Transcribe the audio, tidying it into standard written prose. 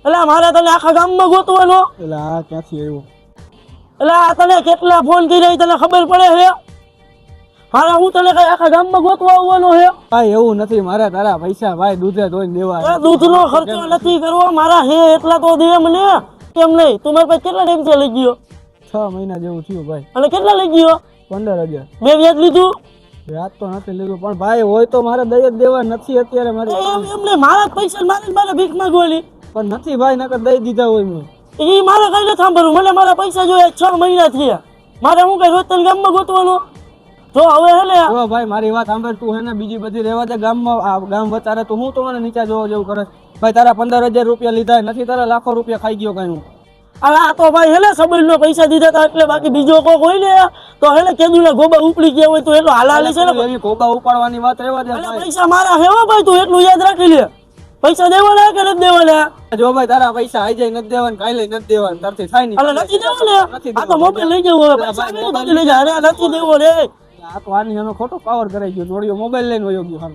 એટલે મારે તને આખા ગામમાં ગોતવાનો એટલે આ ક્યાંથી આવ્યો? એટલે આ તને કેટલા ફોન કર્યા તને ખબર પડે છે? મારે હું તને કઈ આખા ગામમાં ગોતવા આવવાનો છે? ભાઈ એવું નથી, મારે તારા પૈસા ભાઈ દૂધે ધોઈને દેવા. એ દૂધનો ખર્ચો નથી કરવો મારા, હે એટલા તો દે મને. કેમ નહીં? તું મારી પાસે કેટલા ટાઈમથી લઈ ગયો? 6 મહિના જેવું થયું ભાઈ. અને કેટલા લઈ ગયો? 15,000. બે વ્યાજ લીધું? વ્યાજ તો નથી લીધું, પણ ભાઈ હોય તો મારે દઈ જ દેવા નથી અત્યારે મારે. એમ નહીં, મારા જ પૈસા મારે ભીખ માંગવાની. પણ નથી ભાઈ, નકર દઈ દીધા હોય મેં. એ મારે કઈ નથી સાંભળવું, મને મારા પૈસા જોઈએ. 6 મહિના થયા, મારે હું કઈ રોજ તને ગામમાં ગોતવાનો? જો હવે હે ને જો ભાઈ મારી વાત સાંભળ, તું હે ને બીજી બધી રહેવા દે ગામમાં. આ ગામ વચારે તો હું તો મને નીચા જોવા જેવું કરે. ભાઈ તારા 15,000 રૂપિયા લીધા નથી, તારા લાખો રૂપિયા ખાઈ ગયો કઈ હું. આ તો ભાઈ હેલે સબઈનો પૈસા દીધા હતા એટલે, બાકી બીજો કોઈ હોય ને તો હેલે કેદુના ગોબા ઉપડી ગયા હોય તો એટલો હાલાલી છે ને. એવી ગોબા ઉપાડવાની વાત રહેવા દે ભાઈ. પૈસા મારા હેવા ભાઈ, તું એટલું યાદ રાખી લે. પૈસા દેવાના કે નથી દેવાના? જો ભાઈ તારા પૈસા આઈ જાય નથી દેવાના, કાલે નથી દેવાના, તારથી થાય નહીં. એટલે નથી દેવાના? આ તો મોબાઈલ લઈ જવો, પૈસા લઈ જા. અરે નથી દેવો રે. આ તો આની એનો ખોટો પાવર કરાઈ ગયો, જોડિયો મોબાઈલ લઈને વયો ગયો.